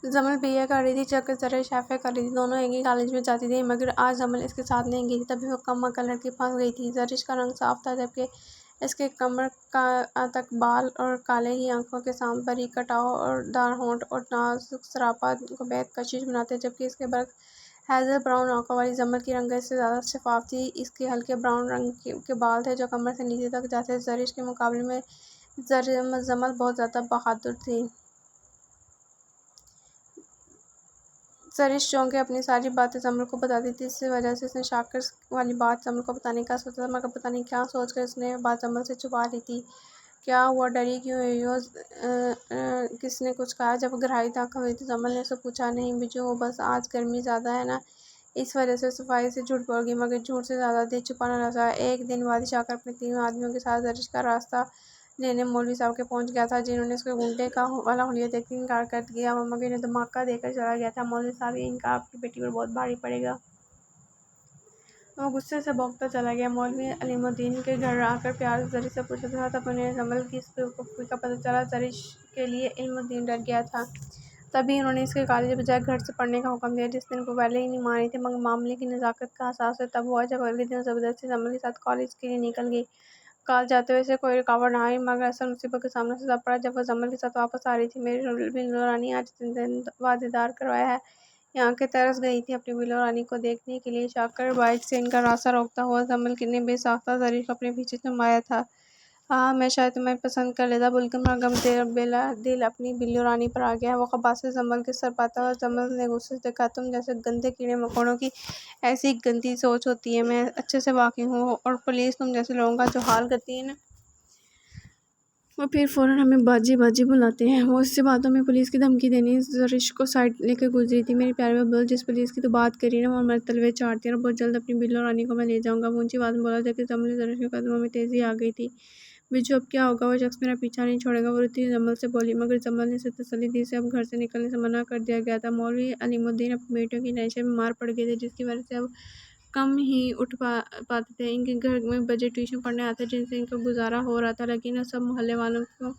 जमल बीए कर रही थी जबकि ज़रिश एफ ए कर रही थी। दोनों एक ही कॉलेज में जाती थी मगर आज जमल इसके साथ नहीं गई थी। तभी वो कम अकल लड़की फंस गई थी। ज़रिश का रंग साफ था जबकि इसके कमर का तक बाल और काले ही आंखों के सामने बारीक कटाव और दार होंठ और नाजुक सरापा को बेहद कशिश बनाते। जबकि इसके बर्क हेज़ल ब्राउन आंखों वाली जमल की रंगत से ज़्यादा शफाफ थी। इसके हल्के ब्राउन रंग के बाल थे जो कमर से नीचे तक जाते। ज़रिश के मुकाबले में जमल बहुत ज़्यादा बहादुर थी। ज़रिश चौंक के अपनी सारी बातें जमल को बताती थी। इस वजह से उसने शाकिर वाली बात जमल को बताने का सोचा था मगर पता नहीं क्या सोचकर उसने बात जमल से छुपा ली थी। क्या हुआ, डरी क्यों हुई हो? किसने कुछ कहा? जब गहराई दाखिल हुई तो जमल ने उससे पूछा, नहीं बिजू, वो बस आज गर्मी ज़्यादा है ना, इस वजह से सफाई से झूठ बोल गई। मगर झूठ से ज़्यादा देर छुपाना ना चाहा। एक दिन बाद शाकिर अपने 3 आदमियों के साथ ज़रिश का रास्ता लेने मौलवी साहब के पहुंच गया था जिन्होंने उसके गुंडे का वाला हुलिया देखकर इनकार कर दिया। मगर ने धमाका देकर चला गया था। मौलवी साहब, ये इनका आपकी बेटी पर बहुत भारी पड़ेगा। वो गुस्से से भौंकता चला गया। मौलवी अलीमुद्दीन के घर आकर प्यार से ज़रिश से पूछा था तब उन्हें जमल की इस बेवकूफ़ी का पता चला। ज़रिश के लिए अलीमुद्दीन डर गया था। तभी उन्होंने इसके कॉलेज बजाय घर से पढ़ने का हुक्म दिया जिस दिन को पहले ही नहीं मानी थी। मगर मामले की नज़ाकत का एहसास तब हुआ जब अगले दिन ज़बरदस्ती जमल के साथ कॉलेज के लिए निकल गई। कॉलेज जाते हुए इसे कोई रुकावट ना आई मगर असल मुसीबत के सामने से तब पड़ा जब वह जमल के साथ वापस आ रही थी। मेरी बिल्लो रानी आज 3 दिन बाद दीदार करवाया है। ये आंखें तरस गई थी अपनी बिल्लो रानी को देखने के लिए। शाकिर बाइक से इनका रास्ता रोकता हुआ जमल ने बेसाख्ता ज़रिश को अपने पीछे थमाया था। हाँ, मैं शायद तुम्हें पसंद कर लेता बल्कि मेरा गम बेला दिल अपनी बिल्लो रानी पर आ गया है। वो खबास से जमल के सर पाता और जमल ने गुस्से से देखा, तुम जैसे गंदे कीड़े मकोड़ों की ऐसी गंदी सोच होती है, मैं अच्छे से वाकिफ हूँ। और पुलिस तुम जैसे लोगों का जो हाल करती है ना, वो फिर फ़ौरन हमें बाजी बाजी बुलाते हैं। वो इससे बातों में पुलिस की धमकी देनी ज़रिश को साइड लेकर गुजरी थी। मेरी प्यारे बब्बल, जिस पुलिस की तो बात करी ना, वो हमारे तलवे चाटती है और बहुत जल्द अपनी बिल्लो रानी को मैं ले जाऊँगा। वो ऊँची आवाज़ में बोला जबकि जमल ज़रिश के कदमों में तेज़ी आ गई थी। बिज्जू, अब क्या होगा? वो शख्स मेरा पीछा नहीं छोड़ेगा, वो रोती जमल से बोली। मगर जमल ने उसे तसल्ली दी से अब घर से निकलने से मना कर दिया गया था। मौलवी अलीमुद्दीन अपनी बेटियों की टेंशन में मार पड़ गए थे जिसकी वजह से अब कम ही उठ पाते थे। इनके घर में बच्चे ट्यूशन पढ़ने आते जिनसे इनका गुजारा हो रहा था। लेकिन सब मोहल्ले वालों को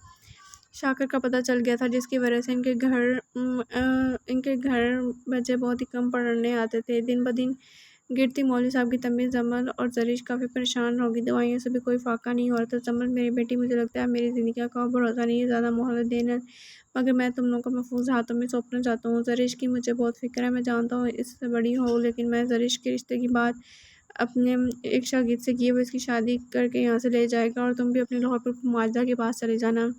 शाकिर का पता चल गया था जिसकी वजह से इनके घर बच्चे बहुत ही कम पढ़ने आते थे। दिन ब दिन गिरती मौलवी साहब की तमीज़ जमल और ज़रिश काफ़ी परेशान हो गई। दवाइयों से भी कोई फ़ाका नहीं हो रहा था। जमल, मेरी बेटी, मुझे लगता है मेरी ज़िंदगी का कोई भरोसा नहीं है, ज़्यादा मोहलत देना, मगर मैं तुम लोगों को महफूज हाथों में सौंपना चाहता हूँ। ज़रिश की मुझे बहुत फ़िक्र है, मैं जानता हूँ इससे बड़ी हो, लेकिन मैं ज़रिश के रिश्ते की बात अपने एक शागिर्द से की है। वो इसकी शादी करके यहाँ से ले जाएगा और तुम भी अपने लाहौर पर माजदा के पास चले जाना।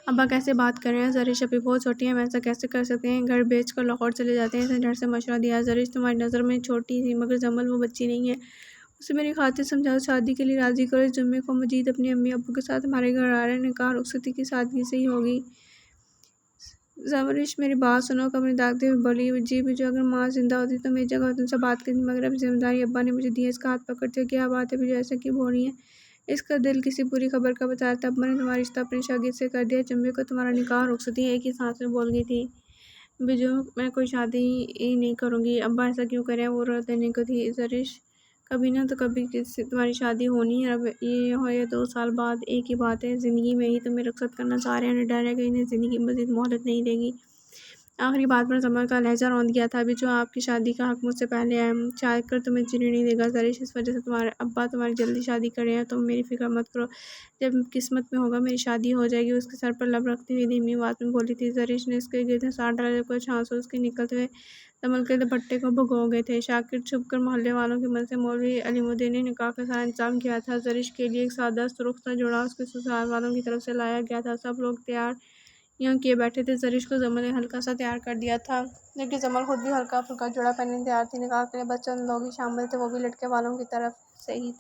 अब्बा कैसे बात कर रहे हैं? ज़रिश अभी बहुत छोटी है, हम ऐसा कैसे कर सकते हैं? घर बेच कर लाहौर चले जाते हैं। इसने डर से मशवरा दिया। ज़रिश तुम्हारी नज़र में छोटी थी मगर जमल वो बच्ची नहीं है, उसे मेरी खातिर समझाओ, शादी के लिए राज़ी करो। इस जुम्मे को मजीद अपने अम्मी अब्बू के साथ हमारे घर आ रहे हैं, निकाह रुखसती की सादगी से ही होगी। ज़रिश, मेरी बात सुनो, कमर दागते हुए बोली। जी बिजू, अगर माँ जिंदा होती तो मेरी जगह तुमसे बात करती, मगर अब जिम्मेदारी अब्बा ने मुझे दी है। इसका हाथ पकड़ते, क्या बात है बिजू, ऐसा क्यों हो रही है? इसका दिल किसी बुरी खबर का बता था। अब्बा ने तुम्हारा रिश्ता अपने शागिर्द से कर दिया। जुम्मे को तुम्हारा निकाह रुखसती, एक ही सांस में बोल गई थी बिजू, मैं कोई शादी ही नहीं करूँगी। अब्बा ऐसा क्यों करें? वो रो देने को थी। ज़रिश, कभी ना तो कभी किसी तुम्हारी शादी होनी है। अब ये हो या 2 साल बाद, एक ही बात है। ज़िंदगी में ही तुम्हें रुखसत करना चाह रहे हैं। उन्हें डर है कि इन्हें ज़िंदगी मज़ीद मोहलत नहीं देगी। आखिरी बात पर जमल का लहजा रौंद गया था। बिजू, आपकी शादी का हक मुझसे पहले है, चाह कर तुम्हें जीने नहीं देगा। ज़रिश, इस वजह से तुम्हारे अब्बा तुम्हारी जल्दी शादी कर रहे हैं। तुम मेरी फिक्र मत करो, जब किस्मत में होगा मेरी शादी हो जाएगी। उसके सर पर लब रखती हुई धीमी आवाज़ में बोली थी। ज़रिश ने इसके गिर्द हाथ डाला जब कुछ आंसू उसके निकलते हुए जमल के दुपट्टे को भिगो गए थे। शाकिर छुप कर मोहल्ले वालों की मदद से मौलवी अलीमुद्दीन ने निकाह का सारा इंतजाम किया था। ज़रिश के लिए एक सादा सुर्ख सा जोड़ा उसके ससुराल वालों की तरफ से लाया गया था। सब लोग तैयार यहाँ किए बैठे थे। ज़रिश को जमल ने हल्का सा तैयार कर दिया था जबकि जमल खुद भी हल्का फुल्का जोड़ा पहनने तैयार थी। निकाह के लिए बच्चे उन लोग ही शामिल थे, वो भी लड़के वालों की तरफ से ही।